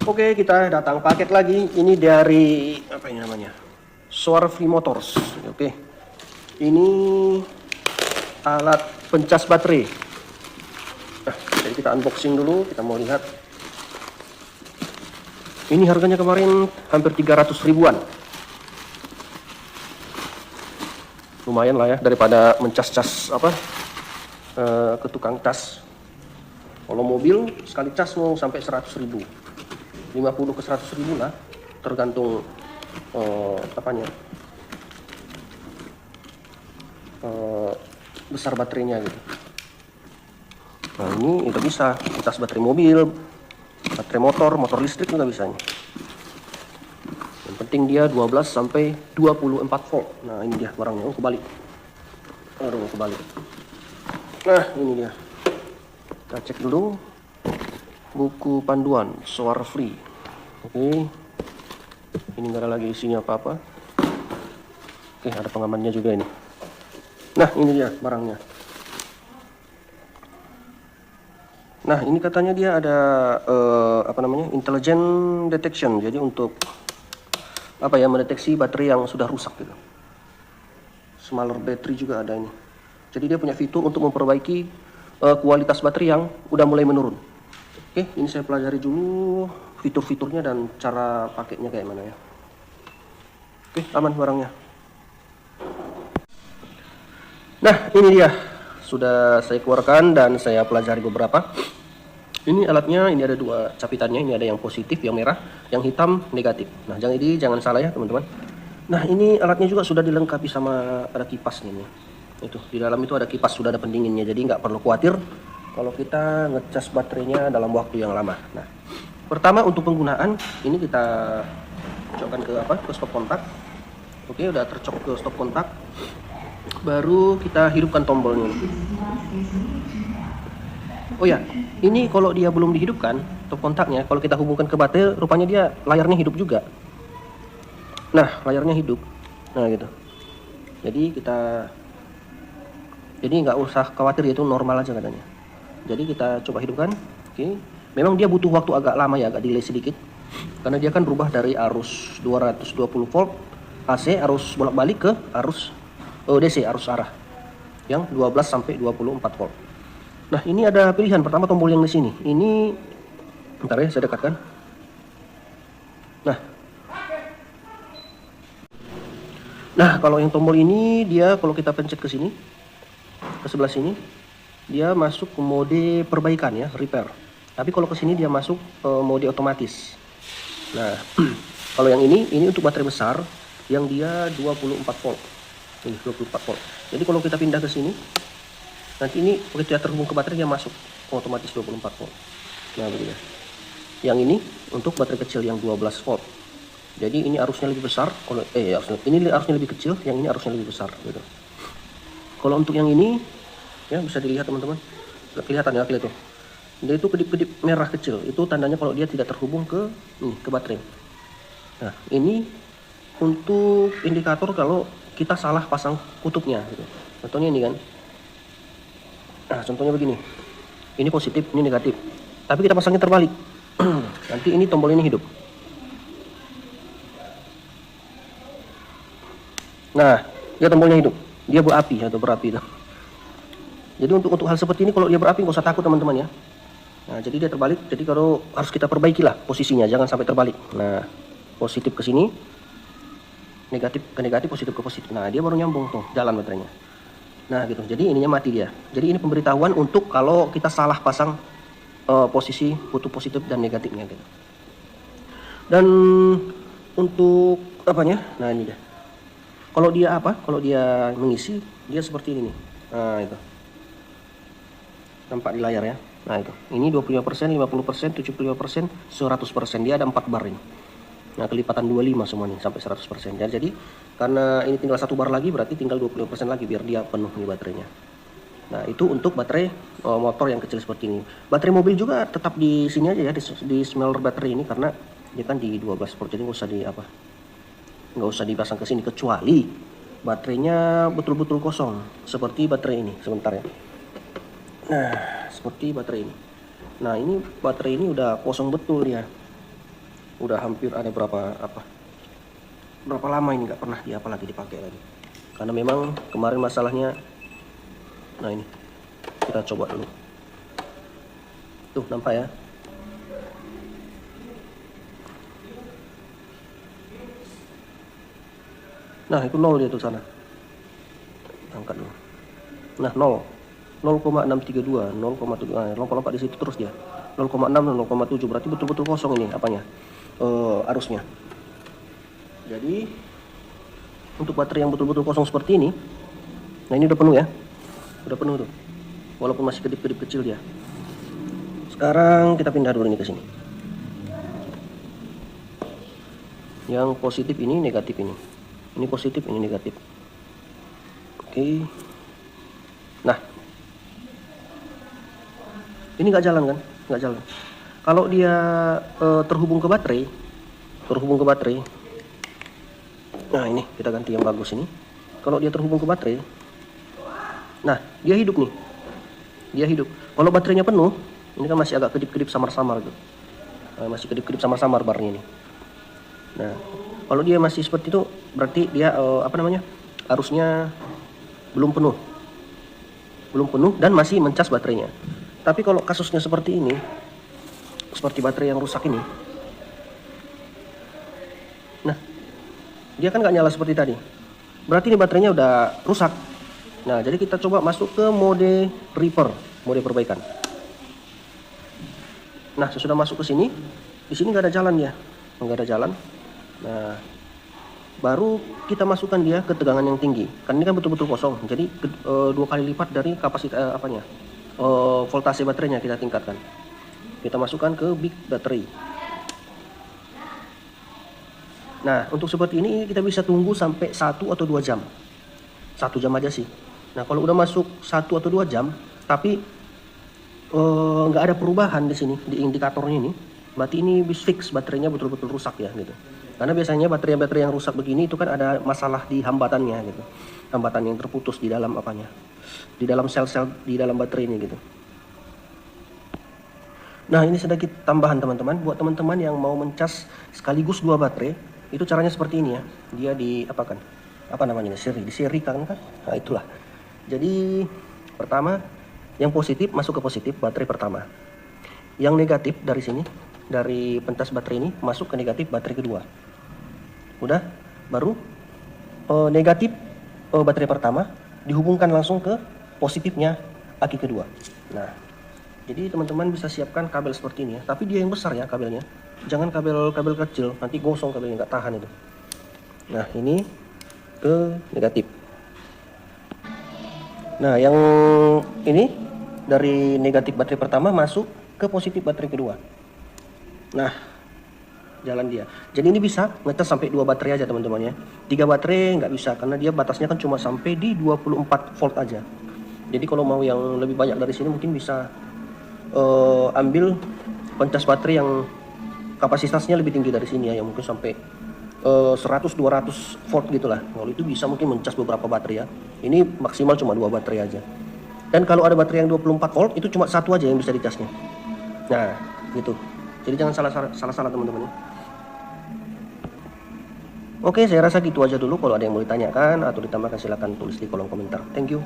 Oke, kita datang paket lagi. Ini dari apa ini namanya? Swarfly Motors. Oke. Ini alat pencas baterai. Nah, jadi kita unboxing dulu, kita mau lihat. Ini harganya kemarin hampir 300 ribuan. Lumayan lah ya daripada mencas-cas ke tukang cas. Kalau mobil sekali cas mau sampai 100 ribu. 50 ke 100 ribu lah, tergantung besar baterainya gitu. Nah ini udah bisa cas baterai mobil, baterai motor listrik juga bisa nih. Yang penting dia 12 sampai 24 volt. Nah ini dia barangnya. Oh kebalik. Aduh kebalik. Nah ini dia. Kita cek dulu buku panduan Swarfly. Oke. Ini nggak ada lagi isinya apa-apa. Oke, ada pengamannya juga ini. Nah, ini dia barangnya. Nah, ini katanya dia ada intelligent detection. Jadi untuk mendeteksi baterai yang sudah rusak gitu. Smaller battery juga ada ini. Jadi dia punya fitur untuk memperbaiki kualitas baterai yang udah mulai menurun. Oke, ini saya pelajari dulu fitur-fiturnya dan cara pakainya kayak mana ya. Oke, aman barangnya. Nah, ini dia. Sudah saya keluarkan dan saya pelajari beberapa. Ini alatnya, ini ada dua capitannya. Ini ada yang positif, yang merah, yang hitam, negatif. Nah, jangan salah ya teman-teman. Nah, ini alatnya juga sudah dilengkapi sama ada kipasnya nih. Itu, di dalam itu ada kipas, sudah ada pendinginnya. Jadi nggak perlu khawatir kalau kita ngecas baterainya dalam waktu yang lama. Nah, pertama untuk penggunaan ini kita cocokkan ke stop kontak. Oke, udah tercok ke stop kontak. Baru kita hidupkan tombolnya. Oh ya, ini kalau dia belum dihidupkan stop kontaknya, kalau kita hubungkan ke baterai, rupanya dia layarnya hidup juga. Nah, layarnya hidup. Nah, gitu. Jadi nggak usah khawatir, itu normal aja katanya. Jadi kita coba hidupkan. Oke. Memang dia butuh waktu agak lama ya, agak delay sedikit. Karena dia kan berubah dari arus 220 volt AC, arus bolak-balik ke arus DC, arus arah. Yang 12 sampai 24 volt. Nah, ini ada pilihan. Pertama tombol yang di sini. Ini bentar ya, saya dekatkan. Nah, kalau yang tombol ini dia kalau kita pencet ke sini, ke sebelah sini, dia masuk ke mode perbaikan ya, repair. Tapi kalau ke sini dia masuk mode otomatis. Nah, kalau yang ini untuk baterai besar yang dia 24 volt. Ini 24 volt. Jadi kalau kita pindah ke sini, nanti ini begitu ya terhubung ke baterai dia masuk otomatis 24 volt. Nah, begini. Yang ini untuk baterai kecil yang 12 volt. Jadi ini arusnya lebih besar, kalau ini arusnya lebih kecil, yang ini arusnya lebih besar gitu. Kalau untuk yang ini ya bisa dilihat teman-teman, kelihatan ya tuh. Dia itu kedip-kedip merah kecil, itu tandanya kalau dia tidak terhubung ke baterai. Nah, ini untuk indikator kalau kita salah pasang kutubnya gitu. Contohnya ini kan. Nah, contohnya begini. Ini positif, ini negatif. Tapi kita pasangnya terbalik. Nanti ini tombol ini hidup. Nah, dia tombolnya hidup. Dia berapi atau berapi itu. Jadi untuk hal seperti ini kalau dia berapi nggak usah takut teman-teman ya. Nah, jadi dia terbalik. Jadi kalau harus kita perbaikilah posisinya, jangan sampai terbalik. Nah, positif ke sini, negatif ke negatif, positif ke positif. Nah, dia baru nyambung tuh, jalan baterainya. Nah, gitu. Jadi ininya mati dia. Jadi ini pemberitahuan untuk kalau kita salah pasang posisi kutub positif dan negatifnya gitu. Dan untuk apanya? Nah, ini dia. Kalau dia mengisi, dia seperti ini nih. Nah, itu. Nampak di layar ya. Nah, itu. Ini 25%, 50%, 75%, 100%. Dia ada 4 bar ini. Nah, kelipatan 25 semua nih sampai 100%. Jadi karena ini tinggal 1 bar lagi, berarti tinggal 25% lagi biar dia penuh nih baterainya. Nah, itu untuk baterai motor yang kecil seperti ini. Baterai mobil juga tetap di sini aja ya, di smelter baterai ini, karena dia kan di 12 volt. Jadi nggak usah dipasang ke sini, kecuali baterainya betul-betul kosong seperti baterai ini. Sebentar ya. Nah, seperti baterai ini. Nah, ini baterai ini udah kosong betul ya. Udah hampir ada berapa lama ini nggak pernah lagi dipakai lagi. Karena memang kemarin masalahnya. Nah ini kita coba dulu. Tuh nampak ya. Nah itu 0 dia tuh sana. Angkat dulu. Nah 0. 0,632, 0,4 di situ terus dia. 0,6 dan 0,7 berarti betul-betul kosong ini apanya? Arusnya. Jadi untuk baterai yang betul-betul kosong seperti ini, nah ini udah penuh ya. Udah penuh tuh. Walaupun masih kedip-kedip kecil dia. Sekarang kita pindah dulu ini ke sini. Yang positif ini, negatif ini. Ini positif, ini negatif. Oke. Nah, ini nggak jalan kan? Nggak jalan. Kalau dia terhubung ke baterai, nah ini kita ganti yang bagus ini. Kalau dia terhubung ke baterai, nah dia hidup nih. Dia hidup. Kalau baterainya penuh, ini kan masih agak kedip-kedip samar-samar gitu. Masih kedip-kedip samar-samar barnya ini. Nah, kalau dia masih seperti itu, berarti dia arusnya belum penuh dan masih mencas baterainya. Tapi kalau kasusnya seperti ini, seperti baterai yang rusak ini, nah dia kan nggak nyala seperti tadi, berarti ini baterainya udah rusak. Nah jadi kita coba masuk ke mode repair, mode perbaikan. Nah sesudah masuk ke sini, di sini nggak ada jalan dia, nggak ada jalan. Nah baru kita masukkan dia ke tegangan yang tinggi, kan ini kan betul-betul kosong, jadi 2 kali lipat dari kapasitas voltase baterainya kita tingkatkan. Kita masukkan ke big battery. Nah untuk seperti ini kita bisa tunggu sampai 1 atau 2 jam. 1 jam aja sih. Nah kalau udah masuk 1 atau 2 jam tapi nggak ada perubahan di sini di indikatornya ini, berarti ini fix baterainya betul-betul rusak ya gitu. Karena biasanya baterai-baterai yang rusak begini itu kan ada masalah di hambatannya gitu. Hambatan yang terputus di dalam di dalam sel-sel di dalam baterai ini gitu. Nah ini sedikit tambahan teman-teman, buat teman-teman yang mau mencas sekaligus 2 baterai, itu caranya seperti ini ya. Dia diserikan kan? Nah itulah. Jadi pertama, yang positif masuk ke positif baterai pertama. Yang negatif dari sini, dari pencas baterai ini masuk ke negatif baterai kedua. Udah, baru negatif baterai pertama dihubungkan langsung ke positifnya aki kedua. Nah jadi teman-teman bisa siapkan kabel seperti ini ya, tapi dia yang besar ya kabelnya, jangan kabel kecil, nanti gosong kabelnya, nggak tahan itu. Nah ini ke negatif. Nah yang ini dari negatif baterai pertama masuk ke positif baterai kedua. Nah jalan dia. Jadi ini bisa ngecas sampai 2 baterai aja teman-teman ya. 3 baterai nggak bisa karena dia batasnya kan cuma sampai di 24 volt aja. Jadi kalau mau yang lebih banyak dari sini mungkin bisa ambil pencas baterai yang kapasitasnya lebih tinggi dari sini ya, yang mungkin sampai 100-200 volt gitulah. Kalau itu bisa mungkin mencas beberapa baterai ya. Ini maksimal cuma 2 baterai aja. Dan kalau ada baterai yang 24 volt itu cuma 1 aja yang bisa dicasnya. Nah gitu. Jadi jangan salah teman-teman ya. Oke, saya rasa gitu aja dulu. Kalau ada yang mau ditanyakan atau ditambahkan silahkan tulis di kolom komentar. Thank you.